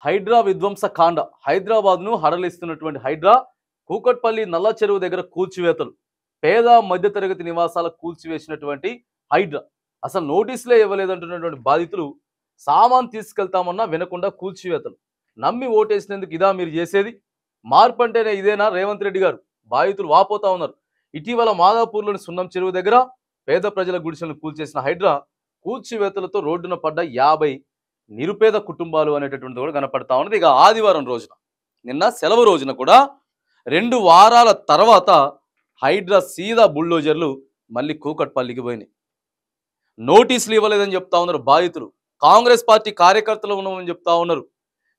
హైడ్రా విధ్వంస కాండ హైదరాబాద్ను హడలిస్తున్నటువంటి హైడ్రా కూకట్పల్లి నల్ల చెరువు దగ్గర కూల్చివేతలు పేద మధ్యతరగతి నివాసాల కూల్చివేసినటువంటి హైడ్రా అసలు నోటీసులే ఇవ్వలేదంటున్నటువంటి బాధితులు సామాన్ తీసుకెళ్తామన్నా వినకుండా కూల్చివేతలు నమ్మి ఓటేసినందుకు ఇదా మీరు చేసేది మార్పు అంటేనే ఇదేనా రేవంత్ రెడ్డి గారు బాధితులు వాపోతా ఉన్నారు. ఇటీవల మాదాపూర్లోని సున్నం చెరువు దగ్గర పేద ప్రజల గుడిసెలను కూల్చేసిన హైడ్రా కూల్చివేతలతో రోడ్డున పడ్డ 50 నిరుపేద కుటుంబాలు అనేటటువంటిది కూడా కనపడతా ఉన్నది. ఇక ఆదివారం రోజున నిన్న సెలవు రోజున కూడా 2 వారాల తర్వాత హైడ్రా సీదా బుల్డోజర్లు మళ్ళీ కూకట్పల్లికి పోయినాయి. నోటీసులు ఇవ్వలేదని చెప్తా ఉన్నారు బాధితులు. కాంగ్రెస్ పార్టీ కార్యకర్తలు ఉన్నామని చెప్తా ఉన్నారు.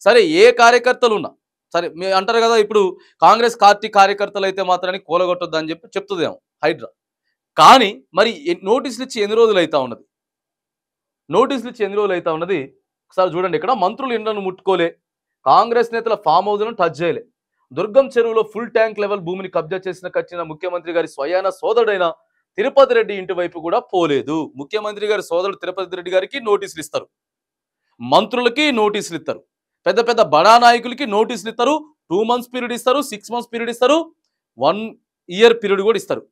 సరే ఏ కార్యకర్తలు ఉన్నా సరే మీరు అంటారు కదా, ఇప్పుడు కాంగ్రెస్ పార్టీ కార్యకర్తలు అయితే మాత్రాన్ని కూలగొట్టొద్దు అని చెప్పి చెప్తుందేమో హైడ్రా. కానీ మరి నోటీసులు ఇచ్చి ఎన్ని రోజులు అవుతా ఉన్నది? నోటీసులు ఇచ్చి ఎన్ని రోజులు అవుతా ఉన్నది ఒకసారి చూడండి. ఇక్కడ మంత్రులు ఇండ్లను ముట్టుకోలే, కాంగ్రెస్ నేతల ఫామ్ హౌస్లను టచ్ చేయలే, దుర్గం చెరువులో ఫుల్ ట్యాంక్ లెవెల్ భూమిని కబ్జా చేసిన కచ్చిన ముఖ్యమంత్రి గారి స్వయాన సోదరుడైన తిరుపతి రెడ్డి ఇంటి వైపు కూడా పోలేదు. ముఖ్యమంత్రి గారి సోదరుడు తిరుపతి రెడ్డి గారికి నోటీసులు ఇస్తారు, మంత్రులకి నోటీసులు ఇస్తారు, పెద్ద పెద్ద బడా నాయకులకి నోటీసులు ఇస్తారు. 2 months పీరియడ్ ఇస్తారు, 6 months పీరియడ్ ఇస్తారు, 1 year పీరియడ్ కూడా ఇస్తారు.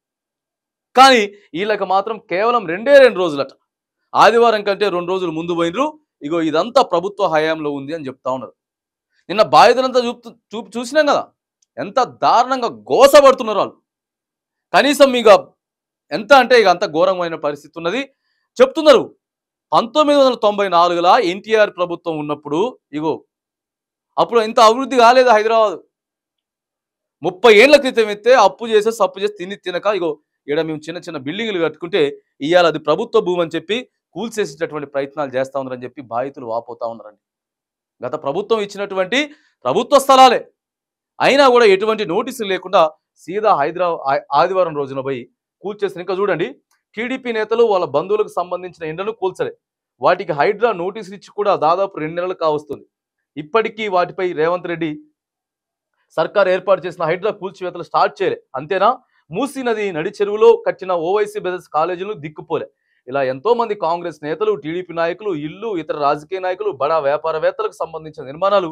కానీ వీళ్ళకి మాత్రం కేవలం 2 రోజులట. ఆదివారం కంటే 2 రోజులు ముందు పోయినరు. ఇగో ఇదంతా ప్రభుత్వ హయాంలో ఉంది అని చెప్తా ఉన్నారు. నిన్న బాధితులంతా చూసినాం కదా ఎంత దారుణంగా గోసపడుతున్నారు వాళ్ళు. కనీసం ఇక ఎంత అంటే ఇక అంత ఘోరమైన పరిస్థితి ఉన్నది చెప్తున్నారు. 1994లా ఎన్టీఆర్ ప్రభుత్వం ఉన్నప్పుడు ఇగో అప్పుడు ఇంత అభివృద్ధి కాలేదు హైదరాబాద్. 30 ఏళ్ల క్రితం అయితే అప్పు చేసి సప్పు చేసి తినక ఇగో ఇక్కడ మేము చిన్న చిన్న బిల్డింగ్లు కట్టుకుంటే ఇవాళ అది ప్రభుత్వ భూమి అని చెప్పి కూల్చేసేటటువంటి ప్రయత్నాలు చేస్తూ ఉన్నారని చెప్పి బాధితులు వాపోతా ఉన్నారండి. గత ప్రభుత్వం ఇచ్చినటువంటి ప్రభుత్వ స్థలాలే అయినా కూడా ఎటువంటి నోటీసులు లేకుండా సీదా ఆదివారం రోజున పోయి కూల్చేసిన. ఇంకా చూడండి, టీడీపీ నేతలు వాళ్ళ బంధువులకు సంబంధించిన ఇండ్లను కూల్చలే. వాటికి హైడ్రా నోటీసులు ఇచ్చి కూడా దాదాపు 2 నెలలు కావస్తుంది. ఇప్పటికీ వాటిపై రేవంత్ రెడ్డి సర్కార్ ఏర్పాటు చేసిన హైడ్రా కూల్చివేతలు స్టార్ట్ చేయలే. అంతేనా, మూసీ నది నడి చెరువులో కట్టిన ఓవైసీ బ్రదర్స్ కాలేజీలు దిక్కుపోలే. ఇలా ఎంతో మంది కాంగ్రెస్ నేతలు, టీడీపీ నాయకులు, ఇల్లు, ఇతర రాజకీయ నాయకులు, బడా వ్యాపారవేత్తలకు సంబంధించిన నిర్మాణాలు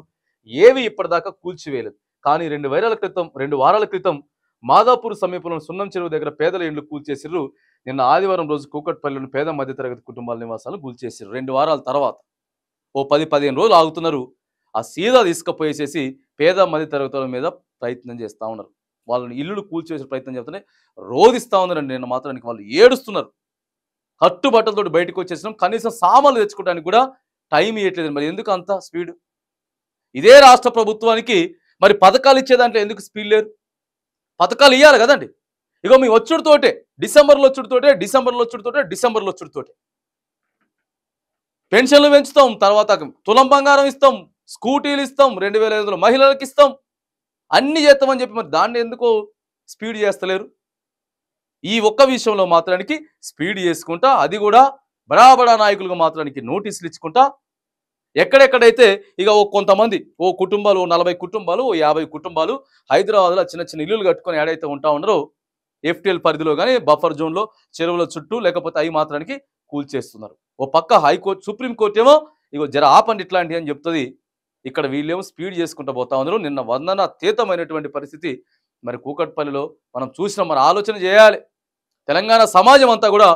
ఏవి ఇప్పటిదాకా కూల్చివేయలేదు. కానీ 2 వారాల క్రితం మాదాపూర్ సమీపంలో సున్నం చెరువు దగ్గర పేదల ఇండ్లు కూల్చేసిర్రు. నిన్న ఆదివారం రోజు కూకట్పల్లిలోని పేద మధ్యతరగతి కుటుంబాల నివాసాలను కూల్చేసిర్రు. 2 వారాల తర్వాత ఓ 10-15 రోజులు ఆగుతున్నారు. ఆ సీదా తీసుకుపోయేసేసి పేద మధ్యతరగతుల మీద ప్రయత్నం చేస్తూ ఉన్నారు. వాళ్ళని ఇల్లులు కూల్చేసే ప్రయత్నం చేస్తూనే రోధిస్తూ ఉన్నారండి. నిన్న మాత్రానికి వాళ్ళు ఏడుస్తున్నారు. కట్టుబట్టలతో బయటకు వచ్చేసినాం, కనీసం సామాన్లు తెచ్చుకోవడానికి కూడా టైం ఇవ్వట్లేదు. మరి ఎందుకు అంత స్పీడ్? ఇదే రాష్ట్ర ప్రభుత్వానికి మరి పథకాలు ఇచ్చే దాంట్లో ఎందుకు స్పీడ్ లేరు? పథకాలు ఇవ్వాలి కదండి. ఇగో మీ వచ్చుడితోటే డిసెంబర్లో వచ్చుడితోటే పెన్షన్లు పెంచుతాం, తర్వాత తులం బంగారం ఇస్తాం, స్కూటీలు ఇస్తాం, 2500 మహిళలకు ఇస్తాం, అన్ని చేస్తామని చెప్పి మరి దాన్ని ఎందుకు స్పీడ్ చేస్తలేరు? ఈ ఒక్క విషయంలో మాత్రానికి స్పీడ్ చేసుకుంటా, అది కూడా బడా నాయకులకు మాత్రానికి నోటీసులు ఇచ్చుకుంటా, ఎక్కడెక్కడైతే ఇక కొంతమంది కుటుంబాలు 40 కుటుంబాలు 50 కుటుంబాలు హైదరాబాద్లో చిన్న చిన్న ఇల్లులు కట్టుకొని ఏడైతే ఉంటా ఉన్నారో FTL పరిధిలో కానీ బఫర్ జోన్లో చెరువుల చుట్టూ లేకపోతే అవి మాత్రానికి కూల్చేస్తున్నారు. ఓ పక్క హైకోర్టు, సుప్రీంకోర్టు ఏమో ఇగో జర ఆపండి ఇట్లాంటివి అని చెప్తుంది. ఇక్కడ వీళ్ళేమో స్పీడ్ చేసుకుంటూ పోతా ఉన్నారు. నిన్న వందనాతీతమైనటువంటి పరిస్థితి మరి కూకట్పల్లిలో మనం చూసినాం. మరి ఆలోచన చేయాలి. తెలంగాణ సమాజం అంతా కూడా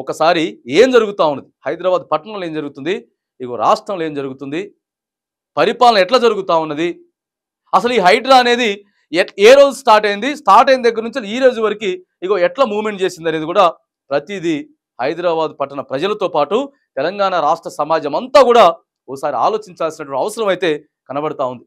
ఒకసారి ఏం జరుగుతూ ఉన్నది, హైదరాబాద్ పట్టణంలో ఏం జరుగుతుంది, ఇగో రాష్ట్రంలో ఏం జరుగుతుంది, పరిపాలన ఎట్లా జరుగుతూ ఉన్నది, అసలు ఈ హైడ్రా అనేది ఏ రోజు స్టార్ట్ అయిన దగ్గర నుంచి ఈ రోజు వరకు ఇగో ఎట్లా మూవ్మెంట్ చేసింది అనేది కూడా ప్రతిదీ హైదరాబాద్ పట్టణ ప్రజలతో పాటు తెలంగాణ రాష్ట్ర సమాజం అంతా కూడా ఒకసారి ఆలోచించాల్సినటువంటి అవసరం అయితే కనబడతా ఉంది.